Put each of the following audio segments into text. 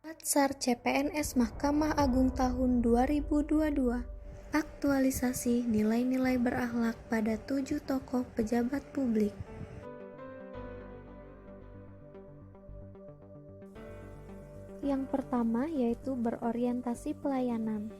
Latsar CPNS Mahkamah Agung tahun 2022. Aktualisasi nilai-nilai berakhlak pada 7 tokoh pejabat publik. Yang pertama yaitu berorientasi pelayanan.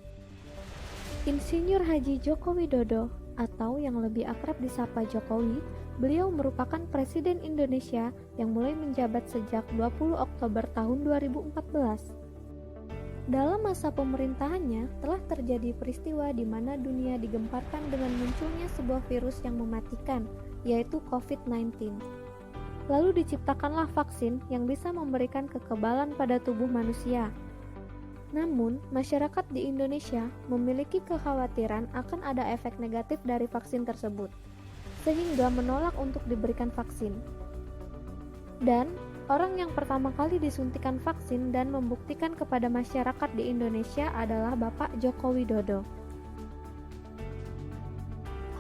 Insinyur Haji Joko Widodo atau yang lebih akrab disapa Jokowi, beliau merupakan Presiden Indonesia yang mulai menjabat sejak 20 Oktober tahun 2014. Dalam masa pemerintahannya telah terjadi peristiwa di mana dunia digemparkan dengan munculnya sebuah virus yang mematikan, yaitu COVID-19. Lalu diciptakanlah vaksin yang bisa memberikan kekebalan pada tubuh manusia. Namun, masyarakat di Indonesia memiliki kekhawatiran akan ada efek negatif dari vaksin tersebut, sehingga menolak untuk diberikan vaksin. Dan orang yang pertama kali disuntikan vaksin dan membuktikan kepada masyarakat di Indonesia adalah Bapak Joko Widodo.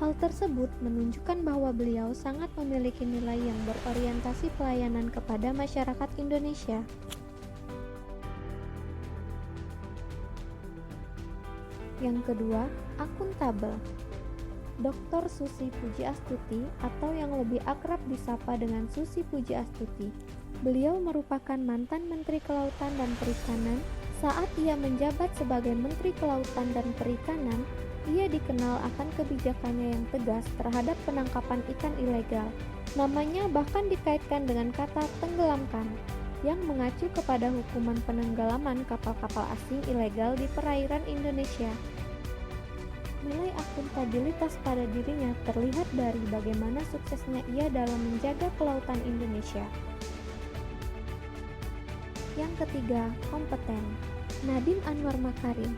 Hal tersebut menunjukkan bahwa beliau sangat memiliki nilai yang berorientasi pelayanan kepada masyarakat Indonesia. Yang kedua, akuntabel. Dr. Susi Pujiastuti atau yang lebih akrab disapa dengan Susi Pujiastuti. Beliau merupakan mantan Menteri Kelautan dan Perikanan. Saat ia menjabat sebagai Menteri Kelautan dan Perikanan, ia dikenal akan kebijakannya yang tegas terhadap penangkapan ikan ilegal. Namanya bahkan dikaitkan dengan kata tenggelamkan, yang mengacu kepada hukuman penenggelaman kapal-kapal asing ilegal di perairan Indonesia. Nilai akuntabilitas pada dirinya terlihat dari bagaimana suksesnya ia dalam menjaga kelautan Indonesia. Yang ketiga, kompeten. Nadiem Anwar Makarim,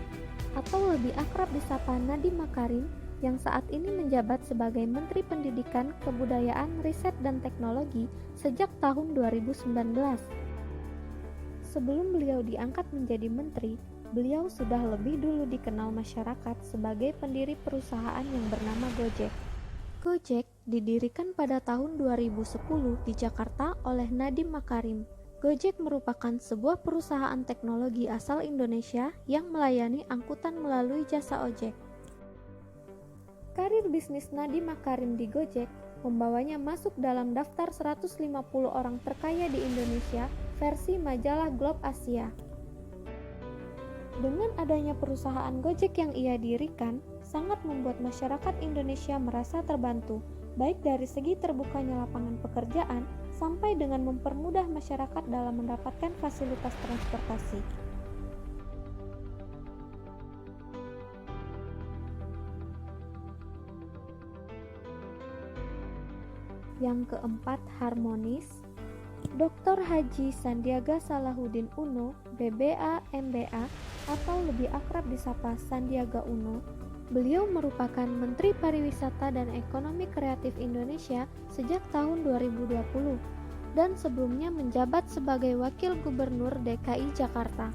atau lebih akrab disapa Nadiem Makarim, yang saat ini menjabat sebagai Menteri Pendidikan, Kebudayaan, Riset dan Teknologi sejak tahun 2019. Sebelum beliau diangkat menjadi menteri, beliau sudah lebih dulu dikenal masyarakat sebagai pendiri perusahaan yang bernama Gojek. Gojek didirikan pada tahun 2010 di Jakarta oleh Nadiem Makarim. Gojek merupakan sebuah perusahaan teknologi asal Indonesia yang melayani angkutan melalui jasa ojek. Karir bisnis Nadiem Makarim di Gojek membawanya masuk dalam daftar 150 orang terkaya di Indonesia versi majalah Globe Asia. Dengan adanya perusahaan Gojek yang ia dirikan, sangat membuat masyarakat Indonesia merasa terbantu, baik dari segi terbukanya lapangan pekerjaan, sampai dengan mempermudah masyarakat dalam mendapatkan fasilitas transportasi. Yang keempat, harmonis. Dr. Haji Sandiaga Salahuddin Uno, BBA, MBA, atau lebih akrab disapa Sandiaga Uno. Beliau merupakan Menteri Pariwisata dan Ekonomi Kreatif Indonesia sejak tahun 2020 dan sebelumnya menjabat sebagai Wakil Gubernur DKI Jakarta.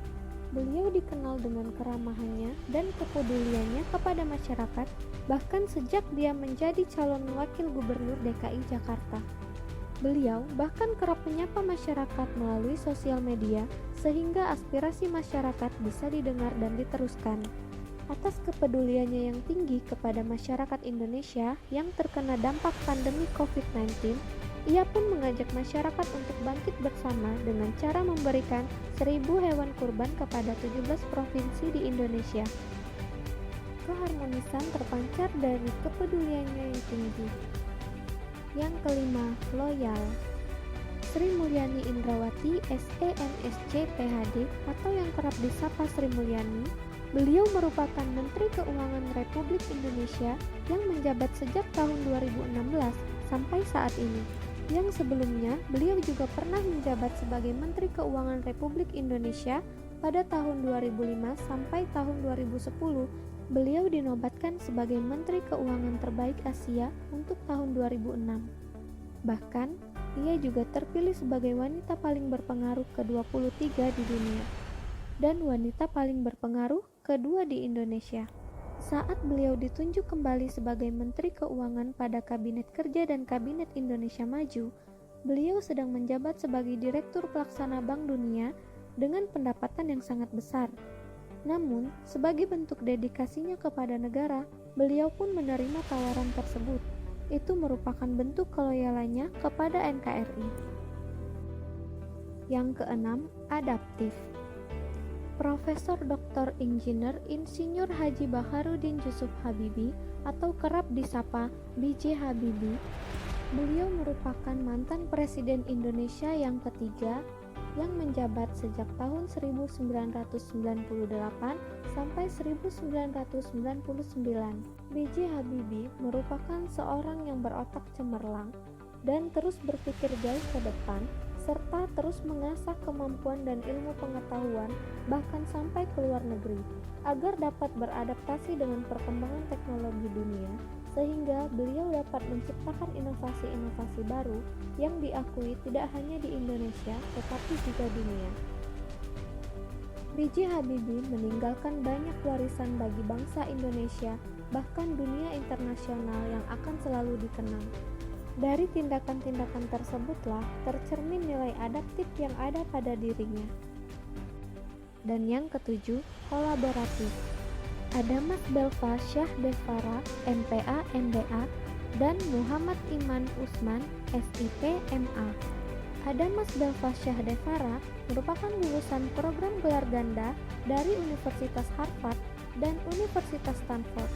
Beliau dikenal dengan keramahannya dan kepeduliannya kepada masyarakat, bahkan sejak dia menjadi calon Wakil Gubernur DKI Jakarta. Beliau bahkan kerap menyapa masyarakat melalui sosial media sehingga aspirasi masyarakat bisa didengar dan diteruskan. Atas kepeduliannya yang tinggi kepada masyarakat Indonesia yang terkena dampak pandemi COVID-19, ia pun mengajak masyarakat untuk bangkit bersama dengan cara memberikan 1.000 hewan kurban kepada 17 provinsi di Indonesia. Keharmonisan terpancar dari kepeduliannya yang tinggi. Yang kelima, loyal. Sri Mulyani Indrawati, SEMSC PhD atau yang kerap disapa Sri Mulyani, beliau merupakan Menteri Keuangan Republik Indonesia yang menjabat sejak tahun 2016 sampai saat ini. Yang sebelumnya, beliau juga pernah menjabat sebagai Menteri Keuangan Republik Indonesia pada tahun 2005 sampai tahun 2010. Beliau dinobatkan sebagai Menteri Keuangan terbaik Asia untuk tahun 2006. Bahkan, ia juga terpilih sebagai wanita paling berpengaruh ke-23 di dunia dan wanita paling berpengaruh kedua di Indonesia. Saat beliau ditunjuk kembali sebagai Menteri Keuangan pada Kabinet Kerja dan Kabinet Indonesia Maju, beliau sedang menjabat sebagai Direktur Pelaksana Bank Dunia dengan pendapatan yang sangat besar. Namun, sebagai bentuk dedikasinya kepada negara, beliau pun menerima tawaran tersebut. Itu merupakan bentuk keloyalannya kepada NKRI. Yang keenam, adaptif. Profesor Dr. Insinyur Haji Baharudin Jusuf Habibie atau kerap disapa B.J. Habibie. Beliau merupakan mantan Presiden Indonesia yang ketiga yang menjabat sejak tahun 1998 sampai 1999. B.J. Habibie merupakan seorang yang berotak cemerlang dan terus berpikir jauh ke depan, serta terus mengasah kemampuan dan ilmu pengetahuan bahkan sampai ke luar negeri, agar dapat beradaptasi dengan perkembangan teknologi dunia, sehingga beliau dapat menciptakan inovasi-inovasi baru yang diakui tidak hanya di Indonesia tetapi juga dunia. B.J. Habibie meninggalkan banyak warisan bagi bangsa Indonesia, bahkan dunia internasional yang akan selalu dikenang. Dari tindakan-tindakan tersebutlah tercermin nilai adaptif yang ada pada dirinya. Dan yang ketujuh, kolaboratif. Ada Mas Belva Syah Devara, MPA, MBA, dan Muhammad Iman Usman, SIP, MA. Ada Mas Belva Syah Devara merupakan lulusan program gelar ganda dari Universitas Harvard dan Universitas Stanford.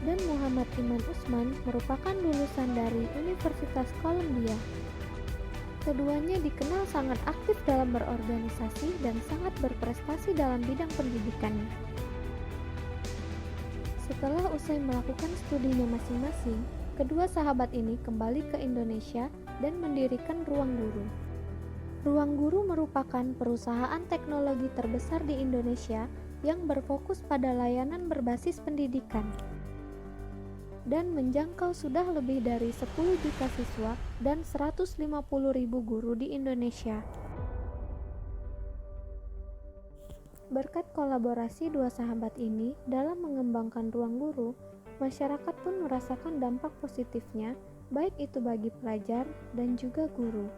Dan Muhammad Iman Usman merupakan lulusan dari Universitas Columbia. Keduanya dikenal sangat aktif dalam berorganisasi dan sangat berprestasi dalam bidang pendidikannya. Setelah usai melakukan studinya masing-masing, kedua sahabat ini kembali ke Indonesia dan mendirikan Ruang Guru. Ruang Guru merupakan perusahaan teknologi terbesar di Indonesia yang berfokus pada layanan berbasis pendidikan dan menjangkau sudah lebih dari 10 juta siswa dan 150.000 guru di Indonesia. Berkat kolaborasi dua sahabat ini dalam mengembangkan Ruang Guru, masyarakat pun merasakan dampak positifnya, baik itu bagi pelajar dan juga guru.